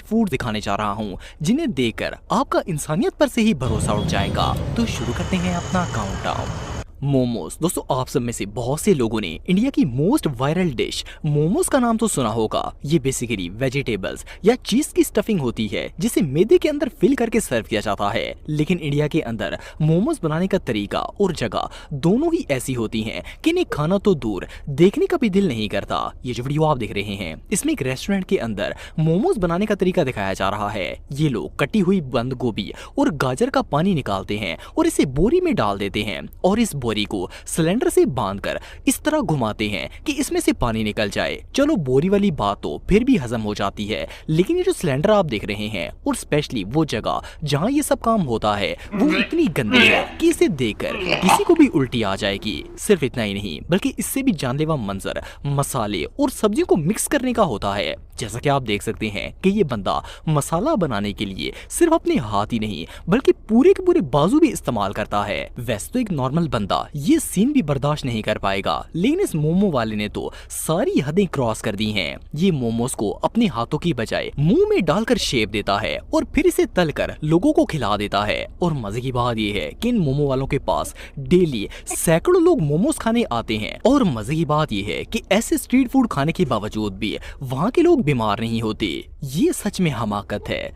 Food दिखाने जा रहा हूँ जिन्हें देखकर आपका इंसानियत पर से ही भरोसा उठ जाएगा। तो शुरू करते हैं अपना काउंटडाउन। मोमोज। दोस्तों आप सब में से बहुत से लोगों ने इंडिया की मोस्ट वायरल डिश मोमोज का नाम तो सुना होगा। ये बेसिकली वेजिटेबल्स या चीज की स्टफिंग होती है जिसे मैदे के अंदर फिल करके सर्व किया जाता है। लेकिन इंडिया के अंदर मोमोज बनाने का तरीका और जगह दोनों ही ऐसी होती हैं कि इन्हें खाना तो दूर देखने का भी दिल नहीं करता। ये जो वीडियो आप देख रहे हैं इसमें एक रेस्टोरेंट के अंदर मोमोज बनाने का तरीका दिखाया जा रहा है। ये लोग कटी हुई बंद गोभी और गाजर का पानी निकालते हैं और इसे बोरी में डाल देते हैं और इस बोरी को सिलेंडर से बांधकर इस तरह घुमाते हैं कि इसमें से पानी निकल जाए। चलो बोरी वाली बात तो फिर भी हजम हो जाती है, लेकिन ये जो सिलेंडर आप देख रहे हैं और स्पेशली वो जगह जहां ये सब काम होता है वो इतनी गंदी है कि इसे देखकर किसी को भी उल्टी आ जाएगी। सिर्फ इतना ही नहीं बल्कि इससे भी जानलेवा मंजर मसाले और सब्जियों को मिक्स करने का होता है। जैसा कि आप देख सकते हैं कि ये बंदा मसाला बनाने के लिए सिर्फ अपने हाथ ही नहीं बल्कि पूरे के पूरे बाजू भी इस्तेमाल करता है। वैसे तो एक नॉर्मल बंदा ये सीन भी बर्दाश्त नहीं कर पाएगा, लेकिन इस मोमो वाले ने तो सारी हदें क्रॉस कर दी हैं। ये मोमोज को अपने हाथों की बजाय मुंह में डालकर शेप देता है और फिर इसे तलकर लोगों को खिला देता है। और मजे की बात ये है कि इन मोमो वालों के पास डेली सैकड़ों लोग मोमोज खाने आते हैं। और मजे की बात ये है कि ऐसे स्ट्रीट फूड खाने के बावजूद भी वहाँ के लोग बीमार नहीं होते। ये सच में हमाकत है।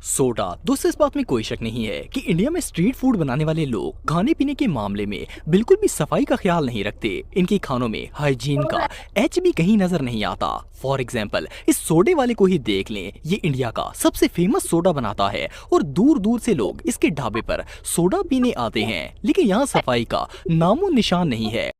सोडा। दोस्तों इस बात में कोई शक नहीं है कि इंडिया में स्ट्रीट फूड बनाने वाले लोग खाने पीने के मामले में बिल्कुल भी सफाई का ख्याल नहीं रखते। इनके खानों में हाइजीन का एच भी कहीं नजर नहीं आता। फॉर एग्जाम्पल इस सोडे वाले को ही देख लें, ये इंडिया का सबसे फेमस सोडा बनाता है और दूर दूर से लोग इसके ढाबे पर सोडा पीने आते हैं, लेकिन यहाँ सफाई का नामो निशान नहीं है।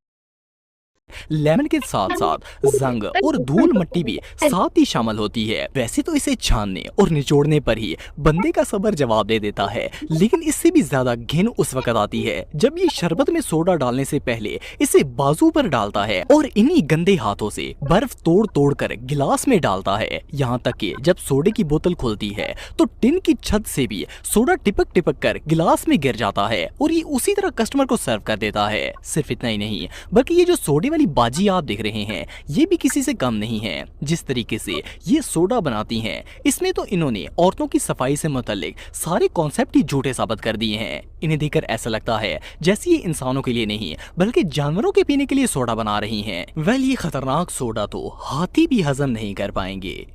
लेमन के साथ साथ जंग और धूल मट्टी भी साथ ही शामिल होती है। वैसे तो इसे छानने और निचोड़ने पर ही बंदे का सब्र जवाब दे देता है, लेकिन इससे भी ज्यादा घिन उस वक्त आती है जब ये शरबत में सोडा डालने से पहले इसे बाजू पर डालता है और इन्हीं गंदे हाथों से बर्फ तोड़ तोड़ कर गिलास में डालता है। यहाँ तक कि जब सोडे की बोतल खुलती है तो टिन की छत से भी सोडा टिपक टिपक कर गिलास में गिर जाता है और ये उसी तरह कस्टमर को सर्व कर देता है। सिर्फ इतना ही नहीं बल्कि ये जो सोडे वाली बाजी आप देख रहे हैं ये भी किसी से कम नहीं है। जिस तरीके से ये सोडा बनाती हैं इसमें तो इन्होंने औरतों की सफाई से मुताल्लिक सारे कॉन्सेप्ट ही झूठे साबित कर दिए हैं। इन्हें देखकर ऐसा लगता है जैसे ये इंसानों के लिए नहीं बल्कि जानवरों के पीने के लिए सोडा बना रही हैं। वेल ये खतरनाक सोडा तो हाथी भी हजम नहीं कर पाएंगे।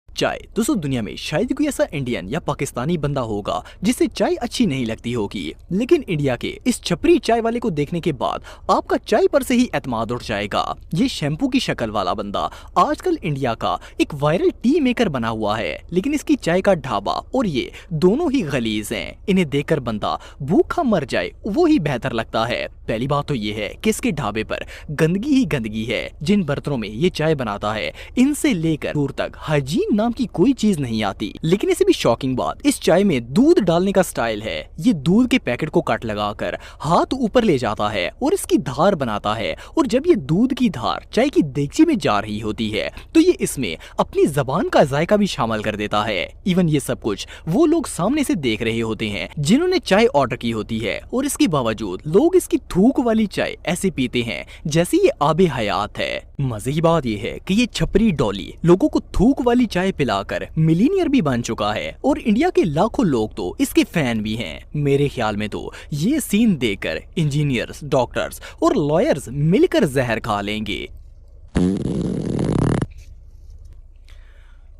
चाय। दोस्तों दुनिया में शायद कोई ऐसा इंडियन या पाकिस्तानी बंदा होगा जिसे चाय अच्छी नहीं लगती होगी, लेकिन इंडिया के इस छपरी चाय वाले को देखने के बाद आपका चाय पर से ही एतमाद उठ जाएगा। ये शैम्पू की शक्ल वाला बंदा आजकल इंडिया का एक वायरल टी मेकर बना हुआ है, लेकिन इसकी चाय का ढाबा और ये दोनों ही गलीज हैं। इन्हें देखकर बंदा भूखा मर जाए वो ही बेहतर लगता है। पहली बात तो ये है कि इसके ढाबे पर गंदगी ही गंदगी है। जिन बर्तनों में ये चाय बनाता है इनसे लेकर दूर तक हाइजीन नाम की कोई चीज नहीं आती। लेकिन इससे भी शॉकिंग बात इस चाय में दूध डालने का स्टाइल है। ये दूध के पैकेट को कट लगाकर हाथ ऊपर ले जाता है और इसकी धार बनाता है, और जब ये दूध की धार चाय की देगची में जा रही होती है तो ये इसमें अपनी जबान का जायका भी शामिल कर देता है। इवन ये सब कुछ वो लोग सामने से देख रहे होते हैं जिन्होंने चाय ऑर्डर की होती है, और इसके बावजूद लोग इसकी थूक वाली चाय ऐसे पीते हैं जैसे ये आबे हयात है। मजे की बात ये है कि ये छपरी डॉली लोगों को थूक वाली चाय पिलाकर मिलीनियर भी बन चुका है, और इंडिया के लाखों लोग तो इसके फैन भी हैं। मेरे ख्याल में तो ये सीन देखकर इंजीनियर्स, डॉक्टर्स और लॉयर्स मिलकर जहर खा लेंगे।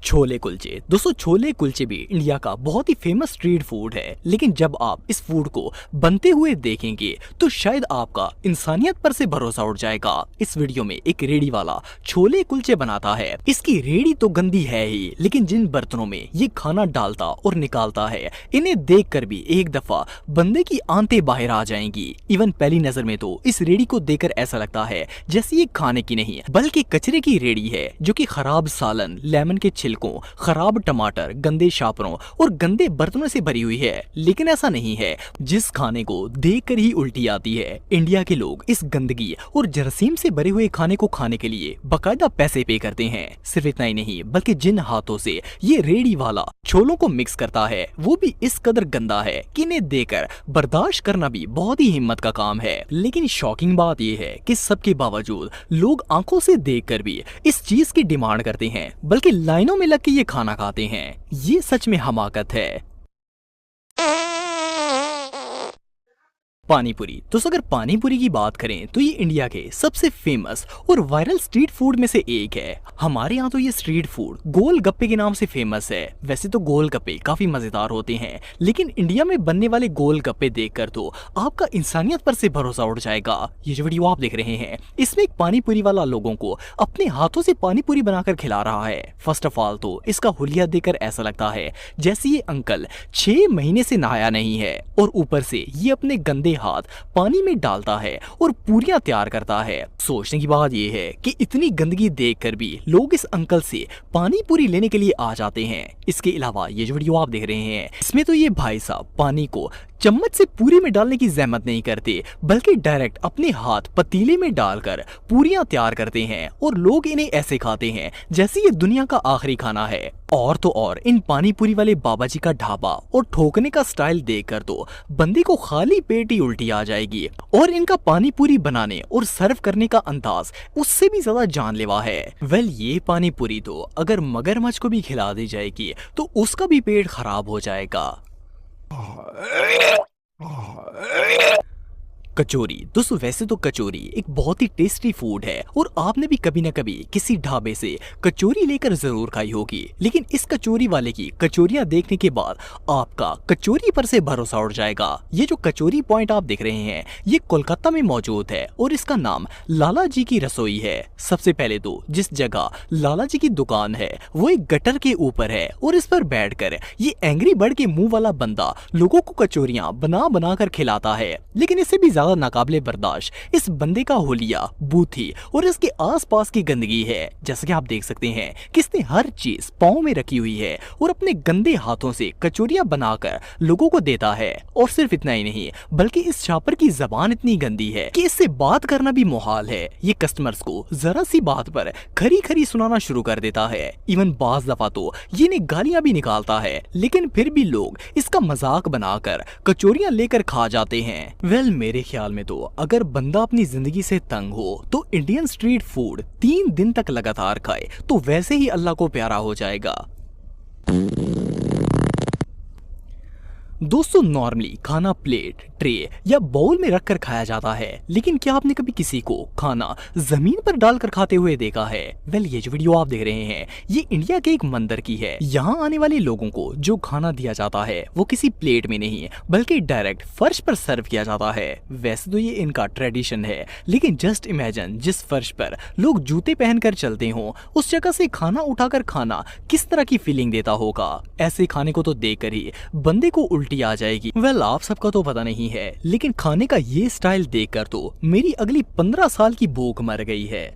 छोले कुलचे। दोस्तों छोले कुलचे भी इंडिया का बहुत ही फेमस स्ट्रीट फूड है, लेकिन जब आप इस फूड को बनते हुए देखेंगे तो शायद आपका इंसानियत पर से भरोसा उठ जाएगा। इस वीडियो में एक रेडी वाला छोले कुलचे बनाता है। इसकी रेडी तो गंदी है ही, लेकिन जिन बर्तनों में ये खाना डालता और निकालता है इन्हें देखकर भी एक दफा बंदे की आंतें बाहर आ जाएंगी। इवन पहली नजर में तो इस रेडी को देखकर ऐसा लगता है जैसे ये खाने की नहीं बल्कि कचरे की रेडी है, जो कि खराब सालन, लेमन के छिलके छिलकों, खराब टमाटर, गंदे शापरों और गंदे बर्तनों से भरी हुई है। लेकिन ऐसा नहीं है, जिस खाने को देखकर ही उल्टी आती है। इंडिया के लोग इस गंदगी और जरासीम से भरे हुए खाने को खाने के लिए बाकायदा पैसे पे करते हैं। सिर्फ इतना ही नहीं, बल्कि जिन हाथों से ये रेडी वाला छोलों को मिक्स करता है वो भी इस कदर गंदा है कि इन्हें देकर बर्दाश्त करना भी बहुत ही हिम्मत का काम है। लेकिन शॉकिंग बात यह है कि सबके बावजूद लोग आंखों से देखकर भी इस चीज की डिमांड करते हैं, बल्कि लाइनों में लग के ये खाना खाते हैं। ये सच में हमाकत है। पानीपुरी। दोस्तों अगर पानीपुरी की बात करें तो ये इंडिया के सबसे फेमस और वायरल स्ट्रीट फूड में से एक है। हमारे यहाँ तो ये स्ट्रीट फूड गोलगप्पे के नाम से फेमस है। वैसे तो गोलगप्पे काफी मजेदार होते हैं, लेकिन इंडिया में बनने वाले गोलगप्पे देखकर तो आपका इंसानियत पर से भरोसा उठ जाएगा। ये जो वीडियो आप देख रहे हैं, इसमें एक पानीपुरी वाला लोगों को अपने हाथों से पानीपुरी बनाकर खिला रहा है। फर्स्ट ऑफ ऑल तो इसका हुलिया देखकर ऐसा लगता है जैसे ये अंकल 6 महीने से नहाया नहीं है, और ऊपर से ये अपने गंदे हाथ पानी में डालता है और पूरियां तैयार करता है। सोचने की बात यह है कि इतनी गंदगी देखकर भी लोग इस अंकल से पानी पूरी लेने के लिए आ जाते हैं। इसके अलावा ये जो वीडियो आप देख रहे हैं, इसमें तो ये भाई साहब पानी को चम्मच से पूरी में डालने की जहमत नहीं करते, बल्कि डायरेक्ट अपने हाथ पतीले में डालकर पूरियां तैयार करते हैं और लोग इन्हें ऐसे खाते हैं जैसे ये दुनिया का आखिरी खाना है। और तो और इन पानीपुरी वाले बाबा जी का ढाबा और ठोकने का स्टाइल देखकर तो बंदे को खाली पेट ही उल्टी आ जाएगी। और इनका पानीपुरी बनाने और सर्व करने का अंदाज उससे भी ज्यादा जानलेवा है। वेल, ये पानीपुरी तो अगर मगरमच्छ को भी खिला दी जाएगी तो उसका भी पेट खराब हो जाएगा। कचौरी। दोस्तों वैसे तो कचौरी एक बहुत ही टेस्टी फूड है और आपने भी कभी न कभी किसी ढाबे से कचौरी लेकर जरूर खाई होगी। लेकिन इस कचौरी वाले की कचौरियां देखने के बाद आपका कचौरी पर से भरोसा उठ जाएगा। ये जो कचौरी पॉइंट आप देख रहे हैं, ये कोलकाता में मौजूद है और इसका नाम लाला जी की रसोई है। सबसे पहले तो जिस जगह लाला जी की दुकान है वो एक गटर के ऊपर है और इस पर बैठकर ये एंग्री बर्ड के मुंह वाला बंदा लोगों को कचौरियां बना बना कर खिलाता है। लेकिन इससे भी नाकाबिले बर्दाश्त इस बंदे का होलिया, बूथी और इसके आसपास की गंदगी है। जैसा कि आप देख सकते हैं कि इसने हर चीज पाँव में रखी हुई है और अपने गंदे हाथों से कचौरियां बनाकर लोगों को देता है। और सिर्फ इतना ही नहीं, बल्कि इस छापर की जबान इतनी गंदी है कि इससे बात करना भी मुहाल है। ये कस्टमर्स को जरा सी बात पर खरी खरी सुनाना शुरू कर देता है। इवन बाज दफा तो ये इन्हें गालियां भी निकालता है, लेकिन फिर भी लोग इसका मजाक बनाकर कचौरियां लेकर खा जाते हैं। वेल, मेरे ख्याल में तो अगर बंदा अपनी जिंदगी से तंग हो तो इंडियन स्ट्रीट फूड 3 दिन तक लगातार खाए तो वैसे ही अल्लाह को प्यारा हो जाएगा। दोस्तों नॉर्मली खाना प्लेट, ट्रे या बाउल में रखकर खाया जाता है, लेकिन क्या आपने कभी किसी को खाना जमीन पर डालकर खाते हुए देखा है? वेल, ये जो वीडियो आप देख रहे हैं ये इंडिया के एक मंदिर की है। यहाँ आने वाले लोगों को जो खाना दिया जाता है वो किसी प्लेट में नहीं बल्कि डायरेक्ट फर्श पर सर्व किया जाता है। वैसे तो ये इनका ट्रेडिशन है, लेकिन जस्ट इमेजिन जिस फर्श पर लोग जूते पहनकर चलते हों उस जगह से खाना उठाकर खाना किस तरह की फीलिंग देता होगा। ऐसे खाने को तो देखकर ही बंदे को उल्टी आ जाएगी। वेल, आप सबका तो पता नहीं है, लेकिन खाने का ये स्टाइल देखकर तो मेरी अगली 15 साल की भूख मर गई है।